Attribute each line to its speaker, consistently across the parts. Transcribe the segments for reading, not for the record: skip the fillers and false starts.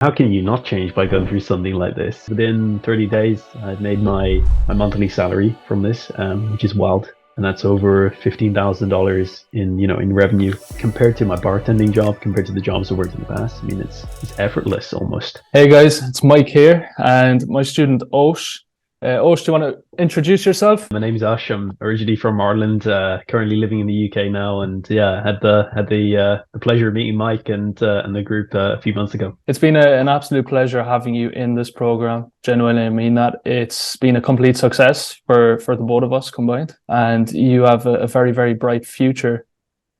Speaker 1: How can you not change by going through something like this? Within 30 days, I'd made my monthly salary from this, which is wild. And that's over $15,000 in revenue compared to my bartending job, compared to the jobs I worked in the past. I mean, it's effortless almost.
Speaker 2: Hey guys, it's Mike here and my student Osh. Osh, do you want to introduce yourself?
Speaker 1: My name's Ash. I'm originally from Ireland, currently living in the UK now, and yeah, had the pleasure of meeting Mike and the group a few months ago.
Speaker 2: It's been an absolute pleasure having you in this program. Genuinely, I mean that. It's been a complete success for the both of us combined, and you have a very, very bright future.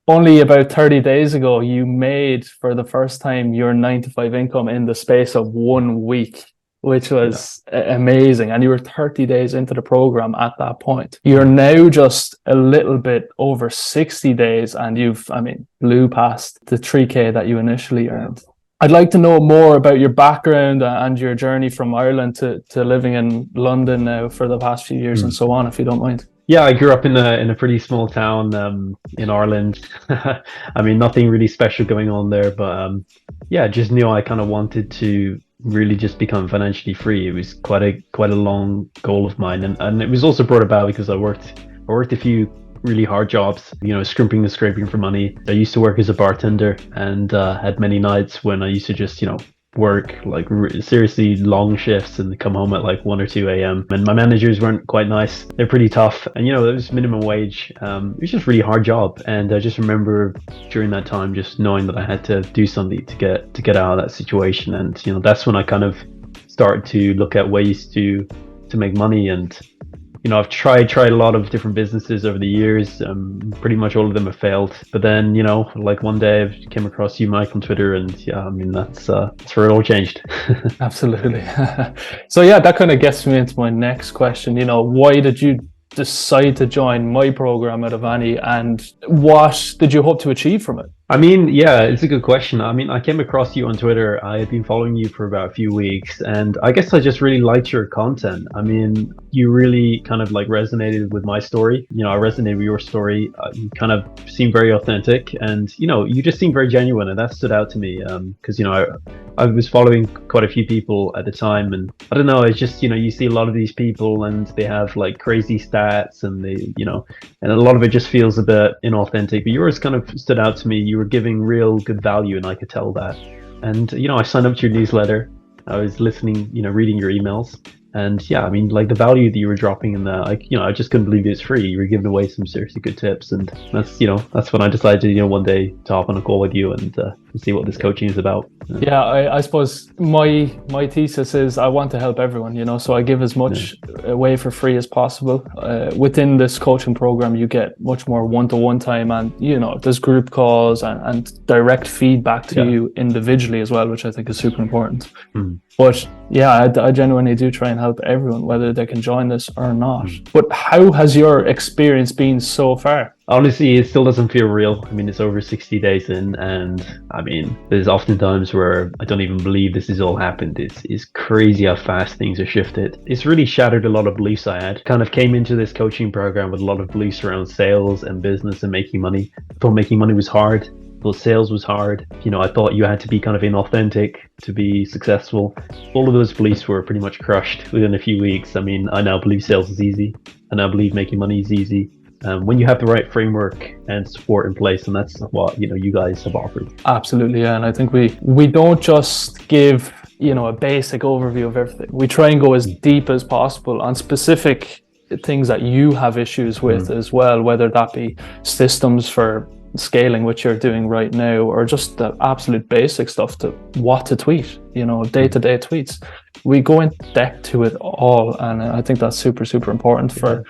Speaker 2: Only about 30 days ago, you made for the first time your 9 to 5 income in the space of 1 week, which was amazing. And you were 30 days into the program at that point. You're now just a little bit over 60 days and blew past the 3K that you initially earned. I'd like to know more about your background and your journey from Ireland to living in London now for the past few years and so on, if you don't mind.
Speaker 1: Yeah, I grew up in a pretty small town in Ireland. I mean, nothing really special going on there, but yeah, just knew I kind of wanted to really just become financially free. It was quite a long goal of mine, and it was also brought about because I worked a few really hard jobs, scrimping and scraping for money. I used to work as a bartender and had many nights when I used to just work like seriously long shifts and come home at like 1 or 2 a.m. and my managers weren't quite nice. They're pretty tough, and it was minimum wage. It was just a really hard job, and I just remember during that time just knowing that I had to do something to get out of that situation. And that's when I kind of started to look at ways to make money. And I've tried a lot of different businesses over the years. Pretty much all of them have failed. But then, like one day I came across you, Mike, on Twitter, and yeah, I mean, that's where it all changed.
Speaker 2: Absolutely. So yeah, that kind of gets me into my next question. Why did you decide to join my program out of any, and what did you hope to achieve from it?
Speaker 1: I mean, yeah, it's a good question. I mean, I came across you on Twitter. I had been following you for about a few weeks, and I guess I just really liked your content. I mean, you really kind of like resonated with my story. I resonated with your story. You kind of seem very authentic, and you just seem very genuine, and that stood out to me. Because I was following quite a few people at the time, and I don't know, it's just you see a lot of these people, and they have like crazy stats, and they and a lot of it just feels a bit inauthentic. But yours kind of stood out to me. You were giving real good value, and I could tell that. And I signed up to your newsletter. I was listening, reading your emails, and yeah, I mean, like the value that you were dropping in there, I just couldn't believe it's free. You were giving away some seriously good tips, and that's when I decided, one day to hop on a call with you and see what this coaching is about.
Speaker 2: Yeah, I suppose my thesis is I want to help everyone, so I give as much away for free as possible. Within this coaching program, you get much more one-to-one time, and there's group calls and direct feedback to you individually as well, which I think is super important. But yeah, I genuinely do try and help everyone, whether they can join this or not. But how has your experience been so far?
Speaker 1: Honestly, it still doesn't feel real. I mean, it's over 60 days in, and I mean, there's often times where I don't even believe this has all happened. It's crazy how fast things have shifted. It's really shattered a lot of beliefs I had. Kind of came into this coaching program with a lot of beliefs around sales and business and making money. I thought making money was hard. I thought sales was hard. I thought you had to be kind of inauthentic to be successful. All of those beliefs were pretty much crushed within a few weeks. I mean, I now believe sales is easy. I now believe making money is easy. When you have the right framework and support in place, and that's what you guys have offered.
Speaker 2: Absolutely, yeah. And I think we don't just give a basic overview of everything. We try and go as deep as possible on specific things that you have issues with as well, whether that be systems for scaling, which you're doing right now, or just the absolute basic stuff to what to tweet, day-to-day tweets. We go in depth to it all, and I think that's super, super important for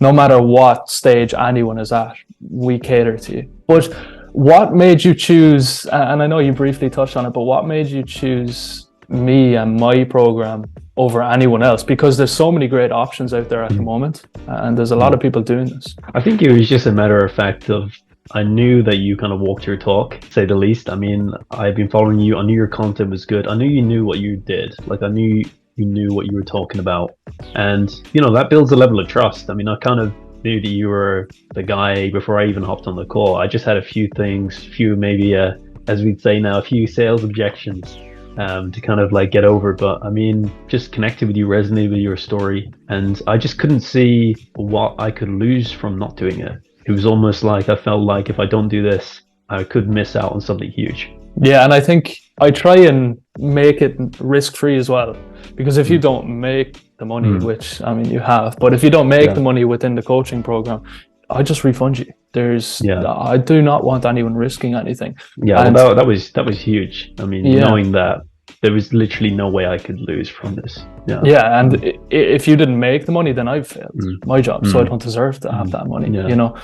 Speaker 2: no matter what stage anyone is at. We cater to you. But what made you choose, and I know you briefly touched on it, but what made you choose me and my program over anyone else? Because there's so many great options out there at the moment, and there's a lot of people doing this.
Speaker 1: I think it was just a matter of fact of I knew that you kind of walked your talk, to say the least. I mean, I've been following you. I knew your content was good. I knew you knew what you did. Like, I knew you knew what you were talking about. And, that builds a level of trust. I mean, I kind of knew that you were the guy before I even hopped on the call. I just had a few things, maybe, as we'd say now, a few sales objections. to kind of like get over. But I mean, just connected with you, resonated with your story, and I just couldn't see what I could lose from not doing it. It was almost like I felt like if I don't do this, I could miss out on something huge.
Speaker 2: Yeah, and I think I try and make it risk-free as well, because if you don't make the money, which I mean you have, but if you don't make the money within the coaching program, I just refund you. I do not want anyone risking anything.
Speaker 1: Yeah, and that was huge. I mean, knowing that there was literally no way I could lose from this.
Speaker 2: Yeah, and if you didn't make the money, then I've failed my job, so I don't deserve to have that money. You know,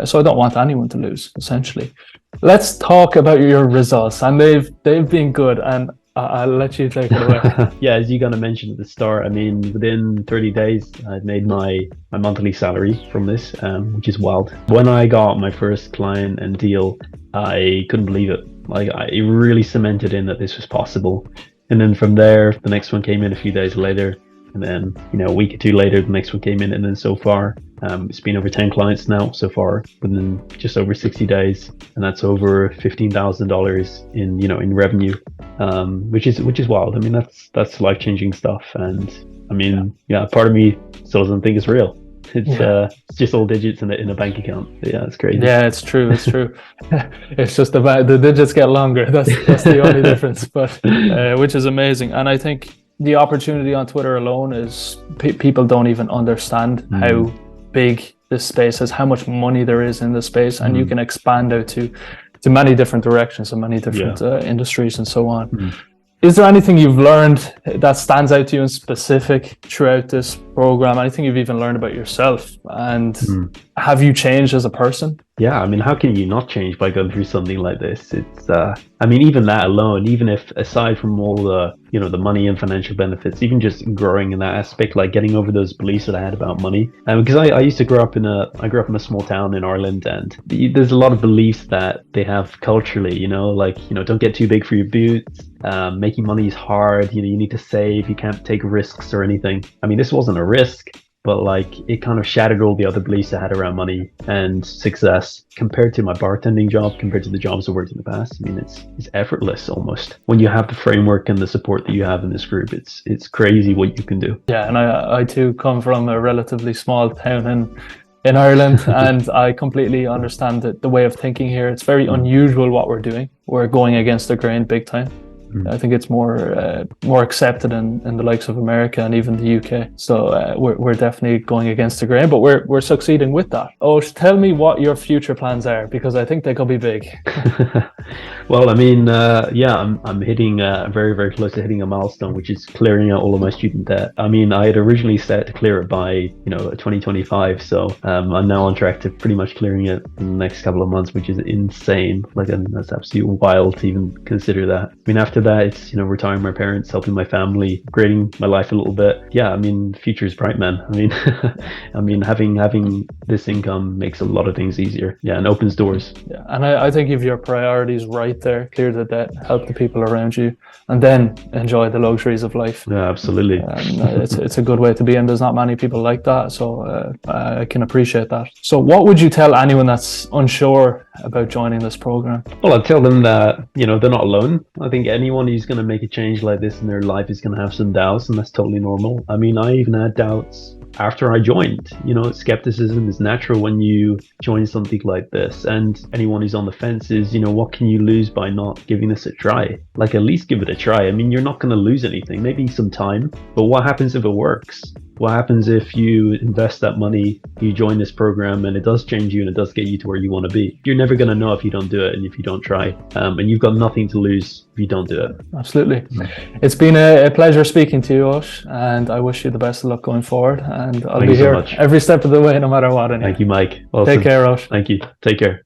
Speaker 2: so I don't want anyone to lose. Essentially, let's talk about your results, and they've been good, and I'll let you take it away.
Speaker 1: Yeah, as you kind of mentioned at the start, I mean, within 30 days, I'd made my monthly salary from this, which is wild. When I got my first client and deal, I couldn't believe it. Like, it really cemented in that this was possible. And then from there, the next one came in a few days later. And then, a week or two later, the next one came in. And then so far, it's been over 10 clients now so far within just over 60 days. And that's over $15,000 in revenue, which is wild. I mean, that's life-changing stuff. And I mean, part of me still doesn't think it's real. It's just all digits in a bank account. Yeah, it's crazy.
Speaker 2: Yeah, it's true. It's true. It's just about the digits get longer. That's the only difference. But which is amazing. And I think the opportunity on Twitter alone is people don't even understand how big this space is, how much money there is in this space, and you can expand out to many different directions and many different industries and so on. Is there anything you've learned that stands out to you in specific throughout this program? Anything you've even learned about yourself? And have you changed as a person?
Speaker 1: Yeah, I mean, how can you not change by going through something like this? It's, I mean, even that alone, even if aside from all the, the money and financial benefits, even just growing in that aspect, like getting over those beliefs that I had about money. Because I used to grow up in a small town in Ireland, and there's a lot of beliefs that they have culturally, like, don't get too big for your boots. Making money is hard. You need to save. You can't take risks or anything. I mean, this wasn't a risk, but like it kind of shattered all the other beliefs I had around money and success compared to my bartending job, compared to the jobs I worked in the past. I mean, it's effortless almost when you have the framework and the support that you have in this group. It's crazy what you can do.
Speaker 2: Yeah, and I too come from a relatively small town in Ireland, and I completely understand the way of thinking here. It's very unusual what we're doing. We're going against the grain big time. I think it's more accepted in the likes of America and even the UK. So we're definitely going against the grain, but we're succeeding with that. Oh, tell me what your future plans are, because I think they could be big.
Speaker 1: Well, I mean, I'm hitting very, very close to hitting a milestone, which is clearing out all of my student debt. I mean, I had originally set to clear it by 2025, so I'm now on track to pretty much clearing it in the next couple of months, which is insane. Like, and that's absolutely wild to even consider that. I mean, after that, it's retiring my parents, helping my family, upgrading my life a little bit. Yeah, I mean, the future is bright, man. I mean, having this income makes a lot of things easier. Yeah, and opens doors.
Speaker 2: Yeah, and I think if your priorities right there, clear the debt, help the people around you, and then enjoy the luxuries of life.
Speaker 1: Yeah, absolutely.
Speaker 2: It's a good way to be, and there's not many people like that, so I can appreciate that. So what would you tell anyone that's unsure about joining this program?
Speaker 1: Well, I'd tell them that they're not alone. I think anyone who's going to make a change like this in their life is going to have some doubts, and that's totally normal. I mean, I even had doubts after I joined. Skepticism is natural when you join something like this, and anyone who's on the fence is, what can you lose by not giving this a try? Like, at least give it a try. I mean, you're not going to lose anything, maybe some time, but what happens if it works? What happens if you invest that money, you join this program, and it does change you and it does get you to where you want to be? You're never going to know if you don't do it and if you don't try. And you've got nothing to lose if you don't do it.
Speaker 2: Absolutely. It's been a pleasure speaking to you, Osh, and I wish you the best of luck going forward. And I'll be here every step of the way, no matter what. Anyway.
Speaker 1: Thank you, Mike. Awesome.
Speaker 2: Take care, Osh.
Speaker 1: Thank you. Take care.